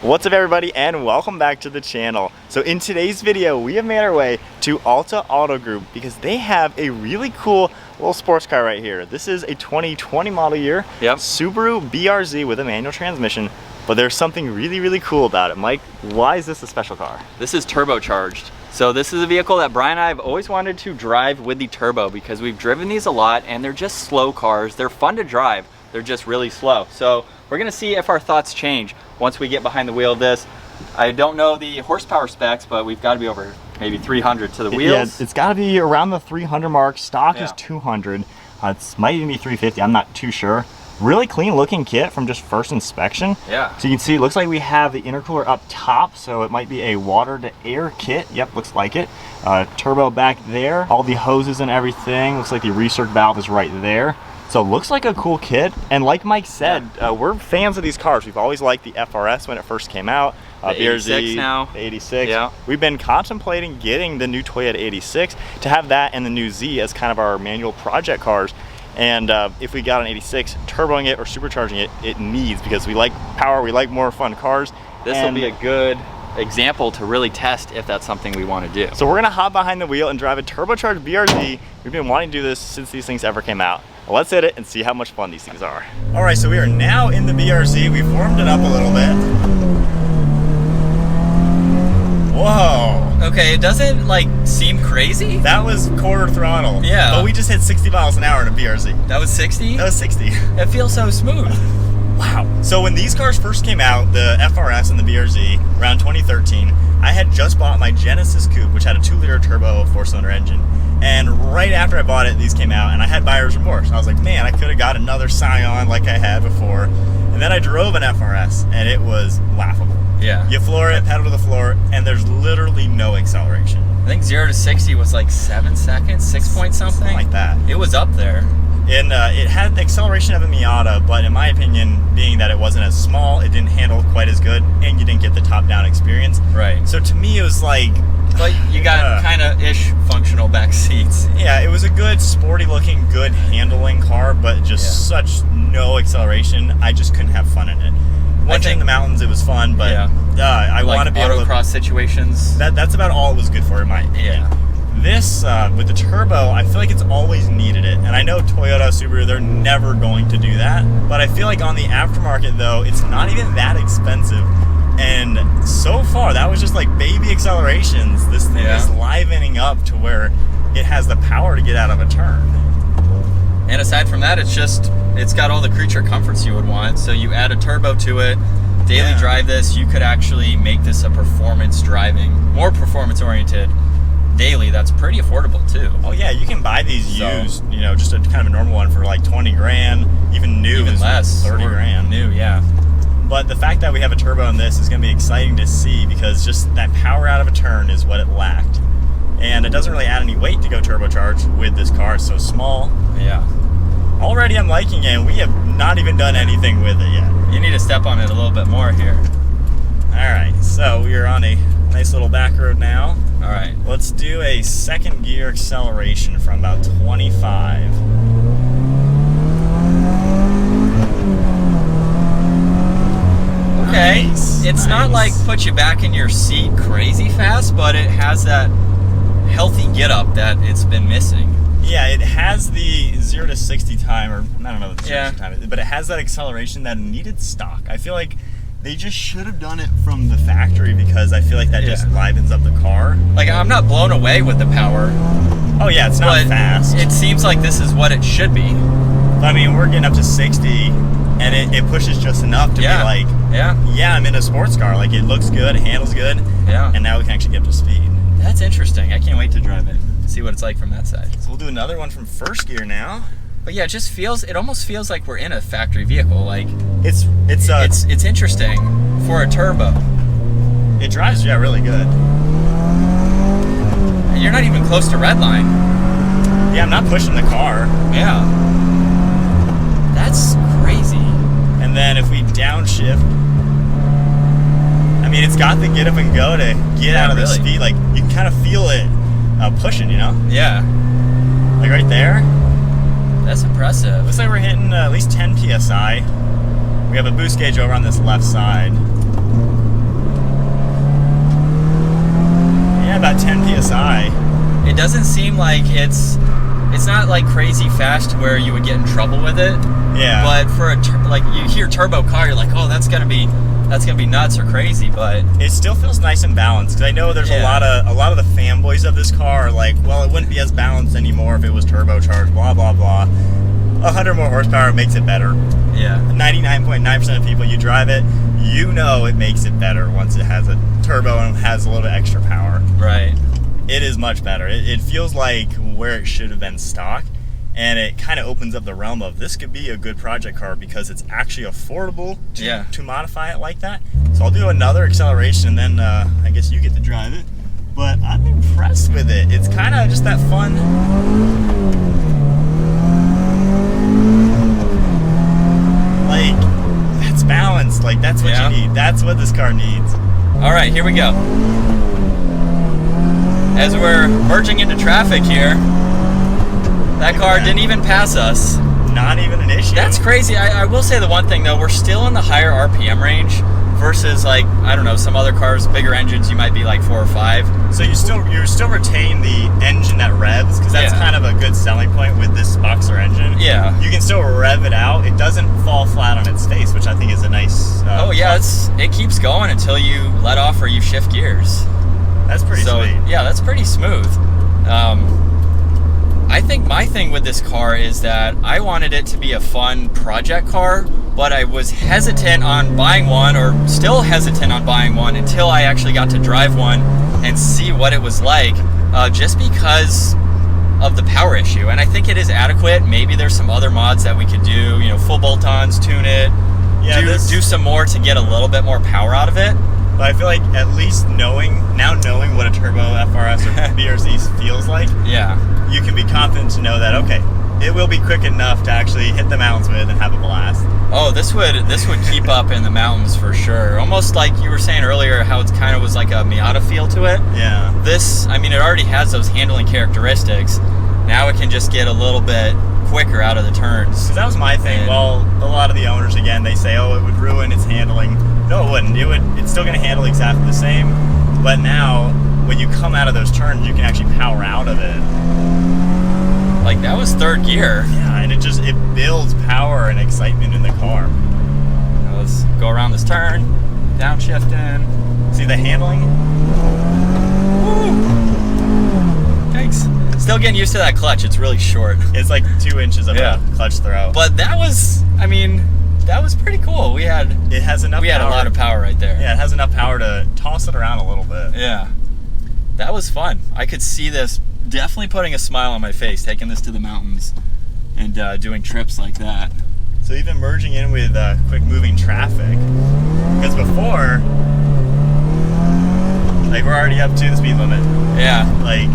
What's up everybody, and welcome back to the channel. So in today's video we have made our way to Alta Auto Group because they have a really cool little sports car right here. This is a 2020 model year Subaru BRZ with a manual transmission, but there's something really cool about it. Mike, why is this a special car? This is turbocharged. So this is a vehicle that Brian and I have always wanted to drive with the turbo because we've driven these a lot and they're just slow cars. They're fun to drive, they're just really slow. So we're gonna see if our thoughts change once we get behind the wheel of this. I don't know the horsepower specs, but we've got to be over maybe 300 to the wheels. Yeah, it's got to be around the 300 mark. Stock is 200. It might even be 350. I'm not too sure. Really clean looking kit from just first inspection. Yeah. So you can see it looks like we have the intercooler up top, so it might be a water to air kit. Yep, looks like it. Turbo back there. All the hoses and everything. Looks like the recirc valve is right there. So it looks like a cool kit, and like Mike said, we're fans of these cars. We've always liked the FRS when it first came out. The BRZ, 86 now. The 86. Yeah. We've been contemplating getting the new Toyota 86 to have that and the new Z as kind of our manual project cars. And if we got an 86, turboing it or supercharging it, it needs, because we like power, we like more fun cars. This will be a good example to really test if that's something we want to do. So we're gonna hop behind the wheel and drive a turbocharged BRZ. We've been wanting to do this since these things ever came out. Well, let's hit it and see how much fun these things are. All right, so we are now in the BRZ. We've warmed it up a little bit. Whoa. Okay, it doesn't like seem crazy. That was quarter throttle. Yeah. But we just hit 60 miles an hour in a BRZ. That was 60? That was 60. It feels so smooth. Wow. So when these cars first came out, the FRS and the BRZ, around 2013, I had just bought my Genesis Coupe, which had a 2-liter turbo 4-cylinder engine. And right after I bought it, these came out, and I had buyer's remorse. I was like, man, I could have got another Scion like I had before. And then I drove an FRS, and it was laughable. Yeah. You floor it, pedal to the floor, and there's literally no acceleration. I think 0 to 60 was like 7 seconds, 6 point something. Like that. It was up there. And it had the acceleration of a Miata, but in my opinion, being that it wasn't as small, it didn't handle quite as good, and you didn't get the top-down experience. Right. So to me, it was like... But you got kind of ish functional back seats. Yeah, it was a good, sporty-looking, good handling car, but just such no acceleration. I just couldn't have fun in it. Once in the mountains, it was fun, but I want to be able to... autocross situations. That's about all it was good for, in my opinion. Yeah. This, with the turbo, I feel like it's always needed it. And I know Toyota, Subaru, they're never going to do that. But I feel like on the aftermarket, though, it's not even that expensive. And so far, that was just like baby accelerations. This thing is livening up to where it has the power to get out of a turn. And aside from that, it's got all the creature comforts you would want. So you add a turbo to it, daily drive this, you could actually make this a performance driving, more performance oriented. Daily, that's pretty affordable too. Oh yeah, you can buy these used, you know, just a kind of a normal one for like 20 grand, even new is less, 30 grand. New, yeah. But the fact that we have a turbo in this is going to be exciting to see, because just that power out of a turn is what it lacked. And it doesn't really add any weight to go turbocharged with this car. It's so small. Yeah. Already I'm liking it, and we have not even done anything with it yet. You need to step on it a little bit more here. Alright, so we are on a nice little back road now. Alright. Let's do a second gear acceleration from about 25. Okay, nice, it's not like put you back in your seat crazy fast, but it has that healthy get up that it's been missing. Yeah, it has the 0 to 60 time, or I don't know the 0 to 60 time, but it has that acceleration that needed stock. I feel like they just should have done it from the factory, because I feel like that just livens up the car. Like, I'm not blown away with the power. Oh yeah, it's not fast. It seems like this is what it should be. I mean, we're getting up to 60, and it pushes just enough to be like, yeah, I'm in a sports car. Like, it looks good, it handles good, and now we can actually get up to speed. That's interesting. I can't wait to drive it, see what it's like from that side. So we'll do another one from first gear now. But yeah, it almost feels like we're in a factory vehicle. Like, it's interesting for a turbo. It drives, really good. And you're not even close to red line. Yeah, I'm not pushing the car. Yeah. That's crazy. And then if we downshift, I mean, it's got the get up and go to get out of the speed. Like, you can kind of feel it pushing, you know? Yeah. Like right there. That's impressive. Looks like we're hitting at least 10 PSI. We have a boost gauge over on this left side. about 10 psi. It doesn't seem like it's not like crazy fast to where you would get in trouble with it. Yeah. But for like you hear turbo car, you're like, oh, that's gonna be nuts or crazy. But it still feels nice and balanced. Because I know there's a lot of the fanboys of this car are like, well, it wouldn't be as balanced anymore if it was turbocharged. Blah blah blah. 100 more horsepower makes it better. Yeah. 99.9% of people, you drive it, you know it makes it better once it has a turbo and has a little bit extra power. Right. It is much better. It feels like where it should have been stock, and it kind of opens up the realm of this could be a good project car because it's actually affordable to modify it like that. So I'll do another acceleration, and then I guess you get to drive it. But I'm impressed with it. It's kind of just that fun. Like, that's balanced. Like, that's what you need. That's what this car needs. All right, here we go. As we're merging into traffic here, that car didn't even pass us. Not even an issue. That's crazy. I will say the one thing though, we're still in the higher RPM range versus like, I don't know, some other cars, bigger engines, you might be like 4 or 5. So you still retain the engine that revs, because that's kind of a good selling point with this boxer engine. Yeah. You can still rev it out. It doesn't fall flat on its face, which I think is a nice. It keeps going until you let off or you shift gears. That's pretty sweet. Yeah, that's pretty smooth. I think my thing with this car is that I wanted it to be a fun project car, but I was hesitant on buying one, or still hesitant on buying one, until I actually got to drive one and see what it was like, just because of the power issue. And I think it is adequate. Maybe there's some other mods that we could do, you know, full bolt-ons, tune it, do some more to get a little bit more power out of it. But I feel like at least knowing what a turbo FRS or BRZ feels like, you can be confident to know that, okay, it will be quick enough to actually hit the mountains with and have a blast. Oh, this would keep up in the mountains for sure. Almost like you were saying earlier, how it kind of was like a Miata feel to it. Yeah. This, I mean, it already has those handling characteristics. Now it can just get a little bit quicker out of the turns. Because that was my thing. Well, a lot of the owners, again, they say, oh, it would ruin its handling. No, it wouldn't. It's still going to handle exactly the same. But now, when you come out of those turns, you can actually power out of it. Like, that was third gear. Yeah, and it builds power and excitement in the car. Now let's go around this turn, downshifting. See the handling? Woo! Thanks. Still getting used to that clutch. It's really short. It's like 2 inches of a clutch throw. But that was, I mean, that was pretty cool. It has enough. We had a lot of power right there. Yeah, it has enough power to toss it around a little bit. Yeah, that was fun. I could see this definitely putting a smile on my face, taking this to the mountains and doing trips like that. So even merging in with quick moving traffic, because before, like, we're already up to the speed limit. Yeah. Like,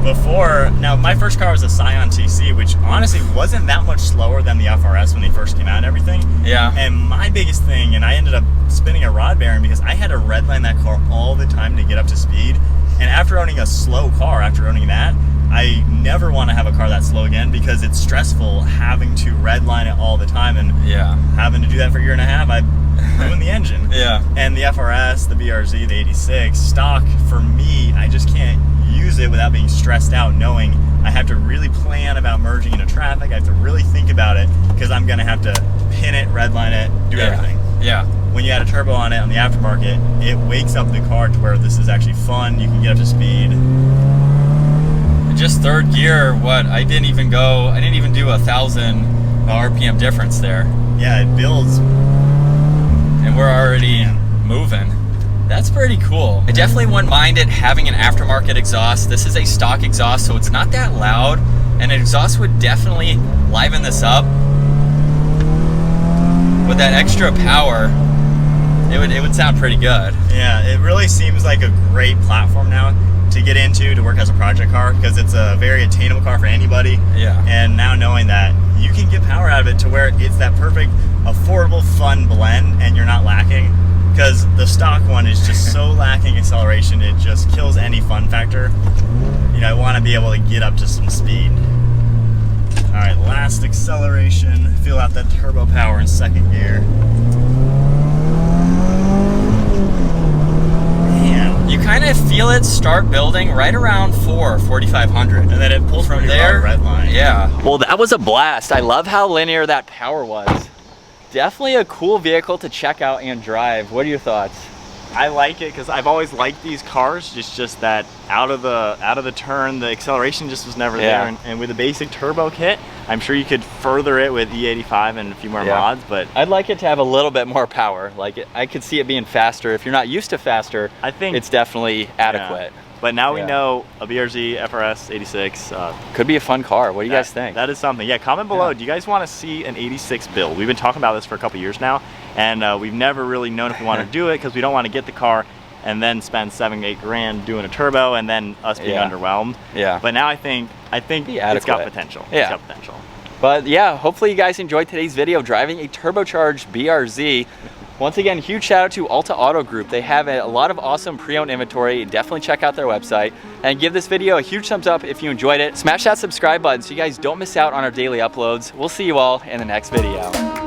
before, now my first car was a Scion TC, which honestly wasn't that much slower than the FRS when they first came out and everything. Yeah. And my biggest thing, and I ended up spinning a rod bearing because I had to redline that car all the time to get up to speed. And after owning a slow car, after owning that, I never want to have a car that slow again, because it's stressful having to redline it all the time, and having to do that for a year and a half, I ruined the engine. Yeah. And the FRS, the BRZ, the 86 stock, for me, I just can't use it without being stressed out, knowing I have to really plan about merging into traffic. I have to really think about it, because I'm going to have to pin it, redline it, do everything. Yeah. When you add a turbo on it on the aftermarket, it wakes up the car to where this is actually fun. You can get up to speed. Just third gear, I didn't even do 1,000 RPM difference there. Yeah, it builds. And we're already moving. That's pretty cool. I definitely wouldn't mind it having an aftermarket exhaust. This is a stock exhaust, so it's not that loud. And an exhaust would definitely liven this up. With that extra power, it would sound pretty good. Yeah, it really seems like a great platform now to get into, to work as a project car, because it's a very attainable car for anybody. Yeah. And now knowing that you can get power out of it to where it's that perfect, affordable, fun blend, and you're not lacking. Because the stock one is just so lacking acceleration, it just kills any fun factor. You know, I want to be able to get up to some speed. All right, last acceleration. Feel out that turbo power in second gear. You kind of feel splits start building right around 4,500. And then it pulls from there, red line. Yeah. Well, that was a blast. I love how linear that power was. Definitely a cool vehicle to check out and drive. What are your thoughts? I like it because I've always liked these cars. It's just that out of the turn, the acceleration just was never there. And with a basic turbo kit, I'm sure you could further it with E85 and a few more mods. But I'd like it to have a little bit more power. Like I could see it being faster. If you're not used to faster, I think it's definitely adequate. Yeah. But now we know a BRZ FRS 86 could be a fun car. What do you guys think? That is something. Yeah, comment below. Do you guys want to see an 86 build? We've been talking about this for a couple years now, and we've never really known if we want to do it because we don't want to get the car and then spend 7-8 grand doing a turbo and then us being underwhelmed. Yeah. But now I think it's got potential. Yeah. It's got potential. But yeah, hopefully you guys enjoyed today's video driving a turbocharged BRZ. Once again, huge shout out to Alta Auto Group. They have a lot of awesome pre-owned inventory. Definitely check out their website and give this video a huge thumbs up if you enjoyed it. Smash that subscribe button so you guys don't miss out on our daily uploads. We'll see you all in the next video.